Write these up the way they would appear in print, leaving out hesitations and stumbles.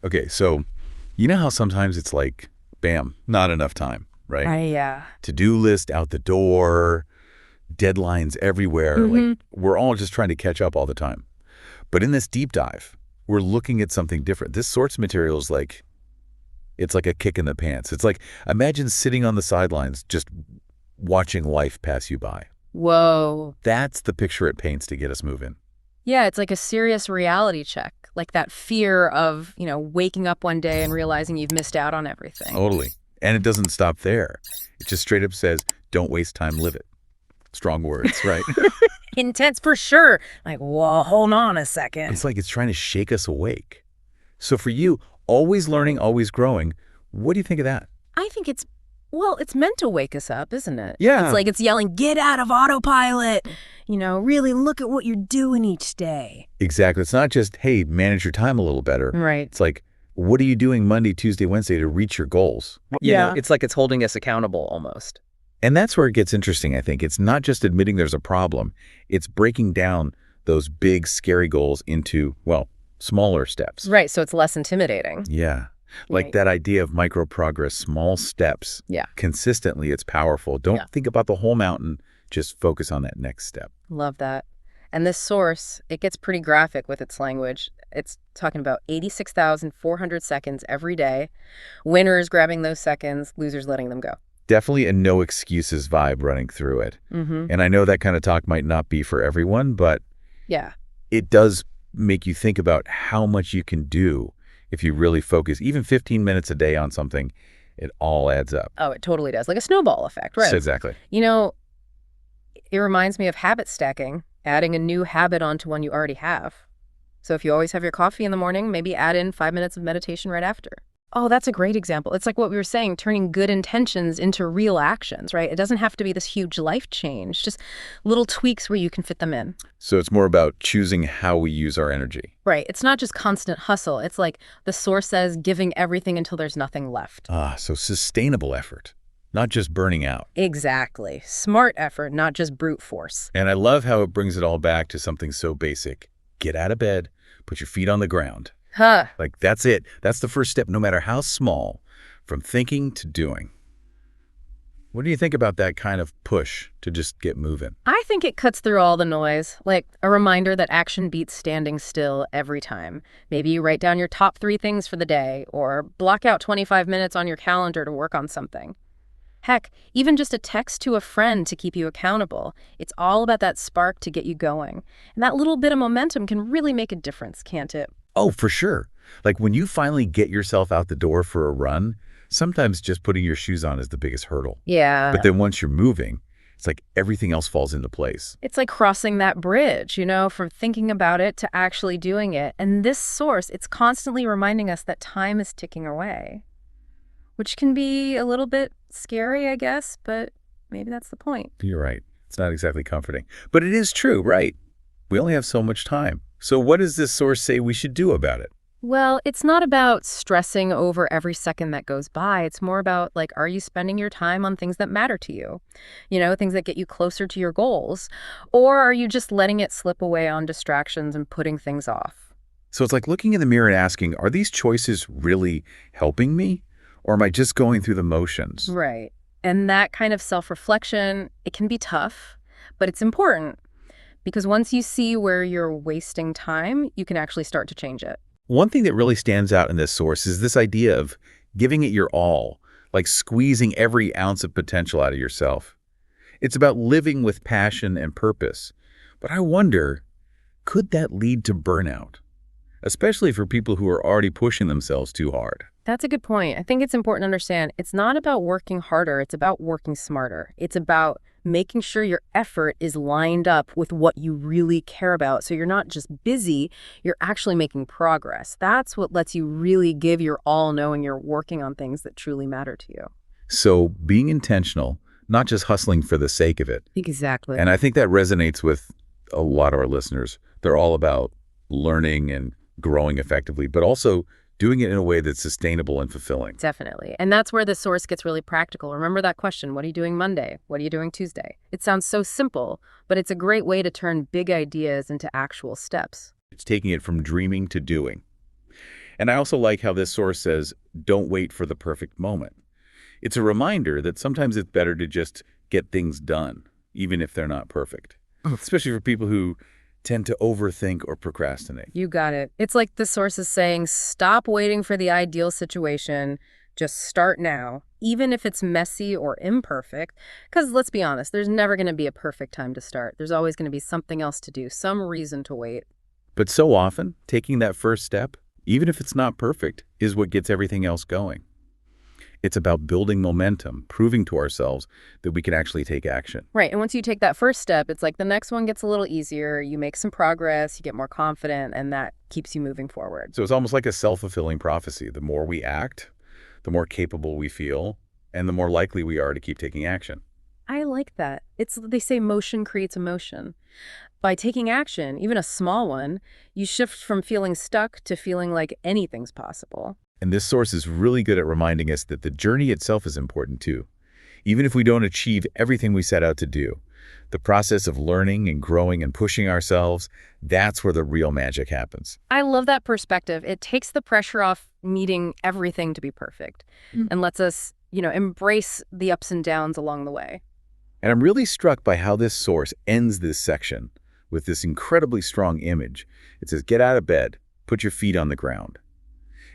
Okay, so you know how sometimes it's like, bam, not enough time, right? Yeah. To-do list out the door, deadlines everywhere. Like, Mm-hmm. we're all just trying to catch up all the time. But in this deep dive, we're looking at something different. This sorts material is like, it's like a kick in the pants. It's like, imagine sitting on the sidelines, just watching life pass you by. Whoa. That's the picture it paints to get us moving. Yeah, it's like a serious reality check, like that fear of, waking up one day and realizing you've missed out on everything. Totally. And it doesn't stop there. It just straight up says, don't waste time, live it. Strong words, right? Intense for sure. Like, whoa, hold on a second. It's like it's trying to shake us awake. So for you, always learning, always growing, what do you think of that? I think it's meant to wake us up, isn't it? It's Yeah, like it's yelling, get out of autopilot. Really look at what you're doing each day. exactly. It's not just, hey, manage your time a little better. Right. It's like, what are you doing Monday, Tuesday, Wednesday to reach your goals? Yeah. It's like it's holding us accountable almost. And that's where it gets interesting, I think. It's not just admitting there's a problem. It's breaking down those big, scary goals into, well, smaller steps. Right, so it's less intimidating. Yeah. Like Right. that idea of micro progress, small steps. Yeah. Consistently, it's powerful. Don't Yeah. think about the whole mountain. Just focus on that next step. Love that. And this source, it gets pretty graphic with its language. It's talking about 86,400 seconds every day. Winners grabbing those seconds, losers letting them go. Definitely a no excuses vibe running through it. Mm-hmm. And I know that kind of talk might not be for everyone, but Yeah. it does make you think about how much you can do if you really focus. Even 15 minutes a day on something, it all adds up. Oh, it totally does. Like a snowball effect, right? So exactly. It reminds me of habit stacking, adding a new habit onto one you already have. So if you always have your coffee in the morning, maybe add in 5 minutes of meditation right after. Oh, that's a great example. It's like what we were saying, turning good intentions into real actions, right? It doesn't have to be this huge life change, just little tweaks where you can fit them in. So it's more about choosing how we use our energy. Right. It's not just constant hustle. It's like the source says, giving everything until there's nothing left. So sustainable effort, not just burning out. Exactly. Smart effort, not just brute force. And I love how it brings it all back to something so basic. Get out of bed, put your feet on the ground. Huh. Like, that's it. That's the first step, no matter how small, from thinking to doing. What do you think about that kind of push to just get moving? I think it cuts through all the noise, like a reminder that action beats standing still every time. Maybe you write down your top 3 things for the day, or block out 25 minutes on your calendar to work on something. Heck, even just a text to a friend to keep you accountable. It's all about that spark to get you going. And that little bit of momentum can really make a difference, can't it? Oh, for sure. Like when you finally get yourself out the door for a run, sometimes just putting your shoes on is the biggest hurdle. Yeah. But then once you're moving, it's like everything else falls into place. It's like crossing that bridge, from thinking about it to actually doing it. And this source, it's constantly reminding us that time is ticking away, which can be a little bit scary, I guess, but maybe that's the point. You're right. It's not exactly comforting. But it is true, right? We only have so much time. So what does this source say we should do about it? Well, it's not about stressing over every second that goes by. It's more about, like, are you spending your time on things that matter to you? Things that get you closer to your goals? Or are you just letting it slip away on distractions and putting things off? So it's like looking in the mirror and asking, are these choices really helping me? Or am I just going through the motions? Right. And that kind of self-reflection, it can be tough, but it's important. Because once you see where you're wasting time, you can actually start to change it. One thing that really stands out in this source is this idea of giving it your all, like squeezing every ounce of potential out of yourself. It's about living with passion and purpose. But I wonder, could that lead to burnout? Especially for people who are already pushing themselves too hard. That's a good point. I think it's important to understand it's not about working harder. It's about working smarter. It's about making sure your effort is lined up with what you really care about. So you're not just busy, you're actually making progress. That's what lets you really give your all, knowing you're working on things that truly matter to you. So being intentional, not just hustling for the sake of it. Exactly. And I think that resonates with a lot of our listeners. They're all about learning and growing effectively, but also doing it in a way that's sustainable and fulfilling. Definitely. And that's where the source gets really practical. Remember that question, what are you doing Monday? What are you doing Tuesday? It sounds so simple, but it's a great way to turn big ideas into actual steps. It's taking it from dreaming to doing. And I also like how this source says, don't wait for the perfect moment. It's a reminder that sometimes it's better to just get things done, even if they're not perfect, especially for people who tend to overthink or procrastinate. You got it. It's like the source is saying, stop waiting for the ideal situation. Just start now, even if it's messy or imperfect. Because let's be honest, there's never going to be a perfect time to start. There's always going to be something else to do, some reason to wait. But so often, taking that first step, even if it's not perfect, is what gets everything else going. It's about building momentum, proving to ourselves that we can actually take action. Right. And once you take that first step, it's like the next one gets a little easier. You make some progress, you get more confident, and that keeps you moving forward. So it's almost like a self-fulfilling prophecy. The more we act, the more capable we feel, and the more likely we are to keep taking action. I like that. They say motion creates emotion. By taking action, even a small one, you shift from feeling stuck to feeling like anything's possible. And this source is really good at reminding us that the journey itself is important too. Even if we don't achieve everything we set out to do, the process of learning and growing and pushing ourselves, that's where the real magic happens. I love that perspective. It takes the pressure off needing everything to be perfect and lets us, embrace the ups and downs along the way. And I'm really struck by how this source ends this section with this incredibly strong image. It says, get out of bed, put your feet on the ground.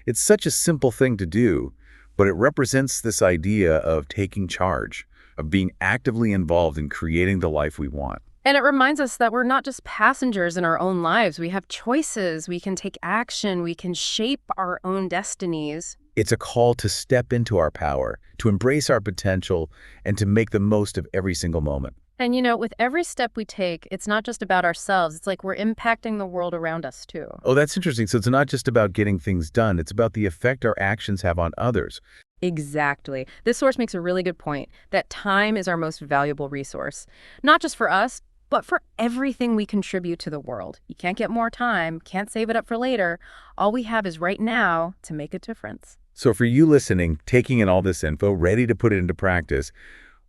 It's such a simple thing to do, but it represents this idea of taking charge, of being actively involved in creating the life we want. And it reminds us that we're not just passengers in our own lives. We have choices. We can take action. We can shape our own destinies. It's a call to step into our power, to embrace our potential, and to make the most of every single moment. And with every step we take, it's not just about ourselves. It's like we're impacting the world around us too. Oh, that's interesting. So it's not just about getting things done. It's about the effect our actions have on others. Exactly. This source makes a really good point that time is our most valuable resource, not just for us, but for everything we contribute to the world. You can't get more time, can't save it up for later. All we have is right now to make a difference. So for you listening, taking in all this info, ready to put it into practice,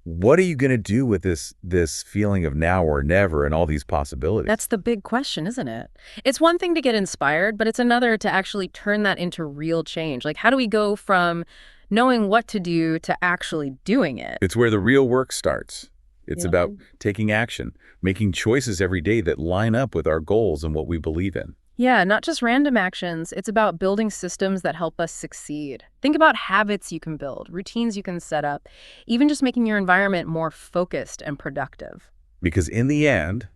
what are you going to do with this feeling of now or never and all these possibilities? That's the big question, isn't it? It's one thing to get inspired, but it's another to actually turn that into real change. Like, how do we go from knowing what to do to actually doing it? It's where the real work starts. It's about taking action, making choices every day that line up with our goals and what we believe in. Yeah, not just random actions. It's about building systems that help us succeed. Think about habits you can build, routines you can set up, even just making your environment more focused and productive. Because in the end,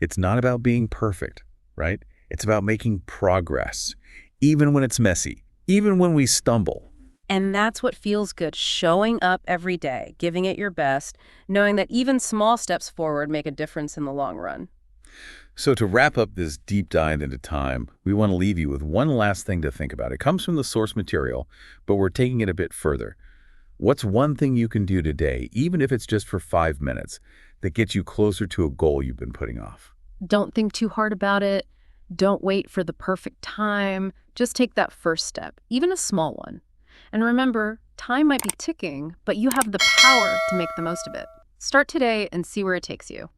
it's not about being perfect, right? It's about making progress, even when it's messy, even when we stumble. And that's what feels good, showing up every day, giving it your best, knowing that even small steps forward make a difference in the long run. So to wrap up this deep dive into time, we want to leave you with one last thing to think about. It comes from the source material, but we're taking it a bit further. What's one thing you can do today, even if it's just for 5 minutes, that gets you closer to a goal you've been putting off? Don't think too hard about it. Don't wait for the perfect time. Just take that first step, even a small one. And remember, time might be ticking, but you have the power to make the most of it. Start today and see where it takes you.